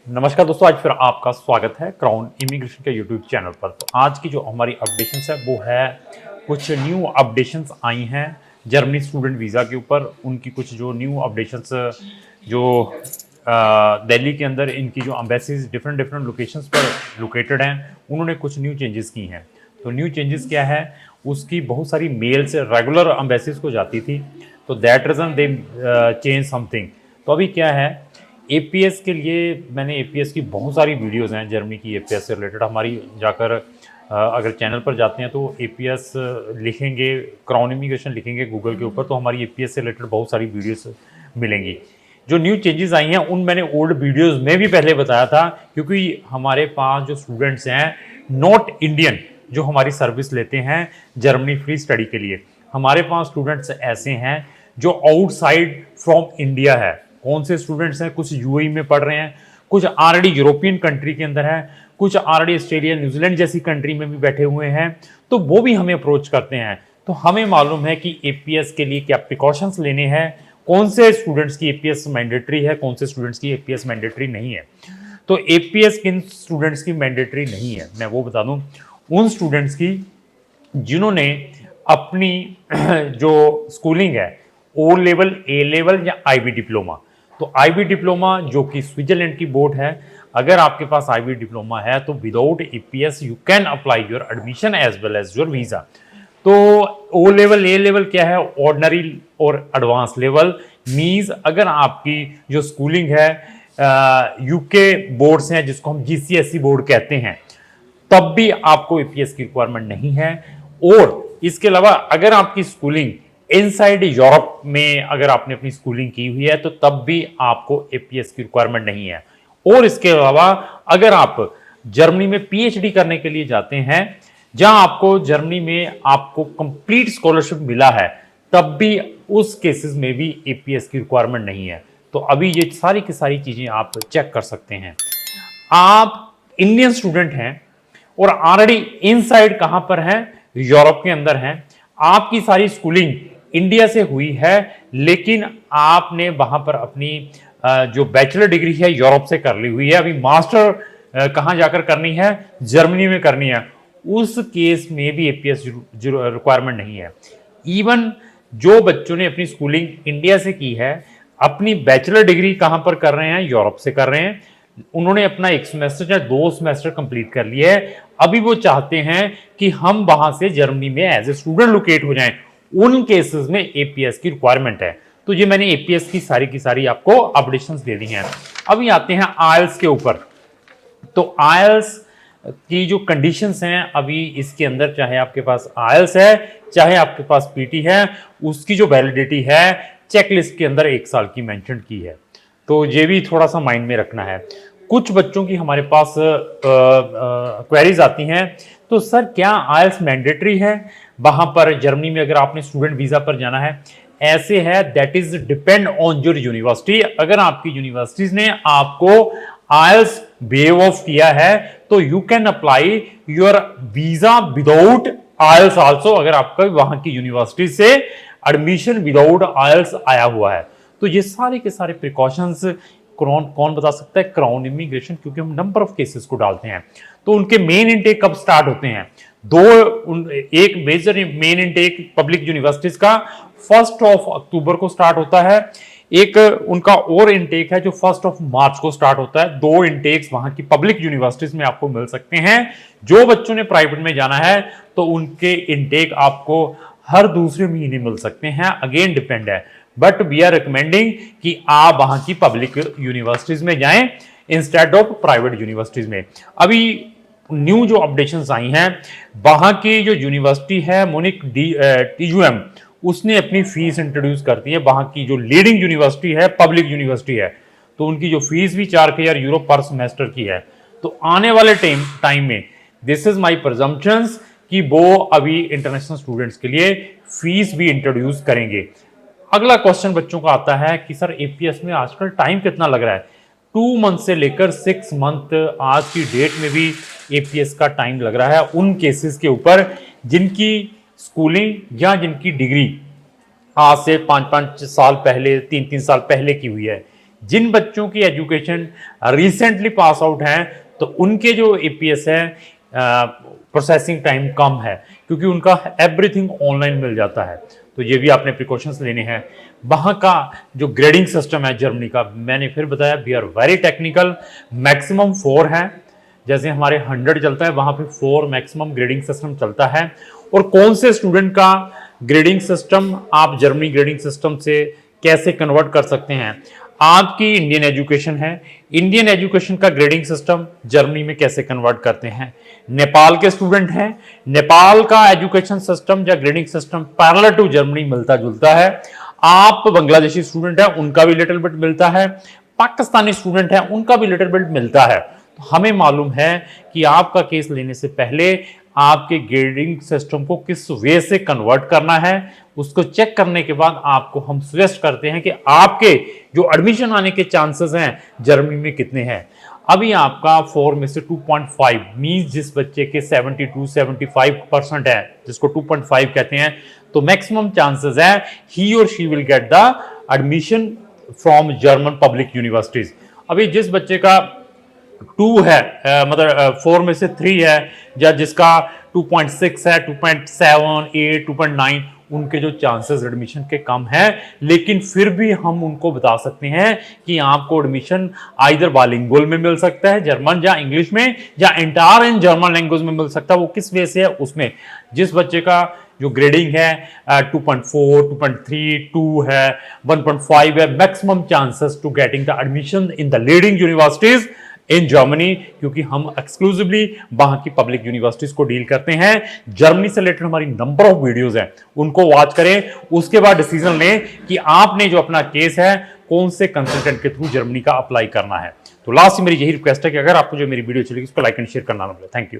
नमस्कार दोस्तों, आज फिर आपका स्वागत है क्राउन इमिग्रेशन के यूट्यूब चैनल पर। तो आज की जो हमारी अपडेशंस है वो है कुछ न्यू अपडेशंस आई हैं जर्मनी स्टूडेंट वीज़ा के ऊपर। उनकी कुछ जो न्यू अपडेशंस जो दिल्ली के अंदर इनकी जो एम्बेसीज डिफरेंट डिफरेंट लोकेशंस पर लोकेटेड हैं, उन्होंने कुछ न्यू चेंजेस की हैं। तो न्यू चेंजेस क्या है, उसकी बहुत सारी मेल्स रेगुलर एम्बेसीज को जाती थी, तो that reason they change something. तो अभी क्या है, एपीएस के लिए मैंने एपीएस की बहुत सारी वीडियोस हैं जर्मनी की एपीएस से रिलेटेड। हमारी जाकर अगर चैनल पर जाते हैं तो एपीएस लिखेंगे, क्राउन इमिग्रेशन लिखेंगे गूगल के ऊपर, तो हमारी एपीएस से रिलेटेड बहुत सारी वीडियोस मिलेंगी। जो न्यू चेंजेस आई हैं उन मैंने ओल्ड वीडियोस में भी पहले बताया था, क्योंकि हमारे पास जो स्टूडेंट्स हैं नॉट इंडियन जो हमारी सर्विस लेते हैं जर्मनी फ्री स्टडी के लिए, हमारे पास स्टूडेंट्स ऐसे हैं जो आउटसाइड फ्रॉम इंडिया है। कौन से स्टूडेंट्स हैं, कुछ यूएई में पढ़ रहे हैं, कुछ ऑलरेडी यूरोपियन कंट्री के अंदर है, कुछ ऑलरेडी ऑस्ट्रेलिया न्यूजीलैंड जैसी कंट्री में भी बैठे हुए हैं, तो वो भी हमें अप्रोच करते हैं। तो हमें मालूम है कि एपीएस के लिए क्या प्रिकॉशंस लेने हैं, कौन से स्टूडेंट्स की एपीएस मैंडेटरी है, कौन से स्टूडेंट्स की एपीएस मैंडेटरी नहीं है। तो एपीएस किन स्टूडेंट्स की मैंडेटरी नहीं है मैं वो बता दूं, उन स्टूडेंट्स की जिन्होंने अपनी जो स्कूलिंग है ओ लेवल, ए लेवल या आईबी डिप्लोमा। तो आईबी डिप्लोमा जो कि स्विट्जरलैंड की बोर्ड है, अगर आपके पास आईबी डिप्लोमा है तो without APS you can apply your admission as well as your visa. तो ओ लेवल, ए लेवल क्या है, ऑर्डिनरी और एडवांस लेवल मीन्स अगर आपकी जो स्कूलिंग है यूके बोर्ड्स हैं जिसको हम जीसीएसई बोर्ड कहते हैं, तब भी आपको एपीएस की रिक्वायरमेंट नहीं है। और इसके अलावा अगर आपकी स्कूलिंग इनसाइड यूरोप में अगर आपने अपनी स्कूलिंग की हुई है तो तब भी आपको एपीएस की रिक्वायरमेंट नहीं है। और इसके अलावा अगर आप जर्मनी में पीएचडी करने के लिए जाते हैं, जहां आपको जर्मनी में आपको कंप्लीट स्कॉलरशिप मिला है, तब भी उस केसेस में भी एपीएस की रिक्वायरमेंट नहीं है। तो अभी ये सारी की सारी चीजें आप चेक कर सकते हैं। आप इंडियन स्टूडेंट हैं और ऑलरेडी इनसाइड कहां पर है, यूरोप के अंदर हैं, आपकी सारी स्कूलिंग इंडिया से हुई है, लेकिन आपने वहां पर अपनी जो बैचलर डिग्री है यूरोप से कर ली हुई है, अभी मास्टर कहां जाकर करनी है, जर्मनी में करनी है, उस केस में भी एपीएस रिक्वायरमेंट नहीं है। इवन जो बच्चों ने अपनी स्कूलिंग इंडिया से की है, अपनी बैचलर डिग्री कहां पर कर रहे हैं, यूरोप से कर रहे हैं, उन्होंने अपना 1 सेमेस्टर या 2 सेमेस्टर कंप्लीट कर लिया है, अभी वो चाहते हैं कि हम वहां से जर्मनी में एज ए स्टूडेंट लोकेट हो जाएं, उन केसेस में एपीएस की रिक्वायरमेंट है। तो ये मैंने एपीएस की सारी आपको अपडेशंस दे दी हैं। अभी आते हैं आईएलटीएस के ऊपर। तो आईएलटीएस की जो कंडीशंस हैं अभी इसके अंदर, चाहे आपके पास आईएलटीएस है चाहे आपके पास पीटी है, उसकी जो वैलिडिटी है चेकलिस्ट के अंदर 1 साल की मेंशन की है। तो ये भी थोड़ा सा माइंड में रखना है। कुछ बच्चों की हमारे पास क्वेरीज आती हैं, तो सर क्या आईएलटीएस मैंडेटरी है वहां पर जर्मनी में अगर आपने स्टूडेंट वीजा पर जाना है? ऐसे है, that is depend on your university. अगर आपकी यूनिवर्सिटीज ने आपको आईएलटीएस वेव ऑफ किया है तो you can apply your visa without IELTS also, अगर आपका वहां की यूनिवर्सिटी से एडमिशन विदाउट आईएलटीएस आया हुआ है। तो ये सारे के सारे प्रिकॉशंस कौन बता सकता है? क्राउन इमिग्रेशन, क्योंकि हम नंबर ऑफ केसेस को डालते हैं। तो उनके मेन इनटेक कब स्टार्ट होते हैं? एक major main intake public universities का 1 अक्टूबर को स्टार्ट होता है, एक उनका और इनटेक है जो 1 मार्च को स्टार्ट होता है। 2 इनटेक्स वहां की पब्लिक यूनिवर्सिटीज में आपको मिल सकते हैं। जो बच्चों ने प्राइवेट में जाना है तो उनके इनटेक आपको हर दूसरे महीने मिल सकते हैं, अगेन डिपेंड है, बट वी आर रिकमेंडिंग कि आप वहां की पब्लिक यूनिवर्सिटीज में जाएं इंस्टेड ऑफ प्राइवेट यूनिवर्सिटीज में। अभी न्यू जो अपडेशंस आई हैं, वहां की जो यूनिवर्सिटी है मुनिक टीयूएम, उसने अपनी फीस इंट्रोड्यूस करती है। वहां की जो लीडिंग यूनिवर्सिटी है, पब्लिक यूनिवर्सिटी है, तो उनकी जो फीस भी 4,000 यूरो पर सेमेस्टर की है। तो आने वाले टाइम में दिस इज माई प्रजम्पशंस कि वो अभी इंटरनेशनल स्टूडेंट्स के लिए फीस भी इंट्रोड्यूस करेंगे। अगला क्वेश्चन बच्चों का आता है कि सर एपीएस में आजकल टाइम कितना लग रहा है? 2 मंथ से लेकर 6 मंथ आज की डेट में भी एपीएस का टाइम लग रहा है उन केसेस के ऊपर जिनकी स्कूलिंग या जिनकी डिग्री आज से 5-5 साल पहले, 3-3 साल पहले की हुई है। जिन बच्चों की एजुकेशन रिसेंटली पास आउट हैं तो उनके जो एपीएस है प्रोसेसिंग टाइम कम है, क्योंकि उनका एवरीथिंग ऑनलाइन मिल जाता है। तो ये भी आपने प्रिकॉशंस लेने हैं। वहाँ का जो ग्रेडिंग सिस्टम है जर्मनी का, मैंने फिर बताया, we are very technical, maximum 4 है। जैसे हमारे 100 चलता है, वहाँ पे 4 मैक्सिमम ग्रेडिंग सिस्टम चलता है। और कौन से स्टूडेंट का ग्रेडिंग सिस्टम आप जर्मनी ग्रेडिंग सिस्टम से कैसे कन्वर्ट कर सकते हैं, आपकी इंडियन एजुकेशन है, इंडियन एजुकेशन का ग्रेडिंग सिस्टम जर्मनी में कैसे कन्वर्ट करते हैं। नेपाल के स्टूडेंट हैं, नेपाल का एजुकेशन सिस्टम या grading system parallel to Germany मिलता जुलता है। आप बांग्लादेशी स्टूडेंट है, उनका भी लिटिल बिट मिलता है, पाकिस्तानी स्टूडेंट है, उनका भी लिटिल बिट मिलता है। तो हमें मालूम है कि आपका केस लेने से पहले आपके ग्रेडिंग सिस्टम को किस वे से कन्वर्ट करना है, उसको चेक करने के बाद आपको हम सजेस्ट करते हैं कि आपके जो एडमिशन आने के चांसेस हैं जर्मनी में कितने हैं। अभी आपका 4 में से 2.5 मीन्स जिस बच्चे के 72-75% है, जिसको 2.5 कहते हैं, तो मैक्सिमम चांसेस है ही और she will get the admission from German public universities. अभी जिस बच्चे का 2 है, मतलब 4 में से 3 है, या जिसका 2.6 है, 2.7, 8, 2.9, उनके जो चांसेस एडमिशन के कम हैं, लेकिन फिर भी हम उनको बता सकते हैं कि आपको एडमिशन आइदर बाइलिंगुअल में मिल सकता है, जर्मन या इंग्लिश में, या एंटायर इन जर्मन लैंग्वेज में मिल सकता है। वो किस वे से है, उसमें जिस बच्चे का जो ग्रेडिंग है 2.4, 2.3, 2 है, 1.5 है, maximum chances to getting the admission in the leading universities in Germany, क्योंकि हम एक्सक्लूसिवली वहां की पब्लिक यूनिवर्सिटीज को डील करते हैं। जर्मनी से रिलेटेड हमारी नंबर ऑफ वीडियोस हैं, उनको वॉच करें, उसके बाद डिसीजन लें कि आपने जो अपना केस है कौन से कंसल्टेंट के थ्रू जर्मनी का अप्लाई करना है। तो लास्ट में मेरी यही रिक्वेस्ट है कि अगर आपको जो मेरी वीडियो चलेगी उसको लाइक एंड शेयर करना ना भूलें। Thank you.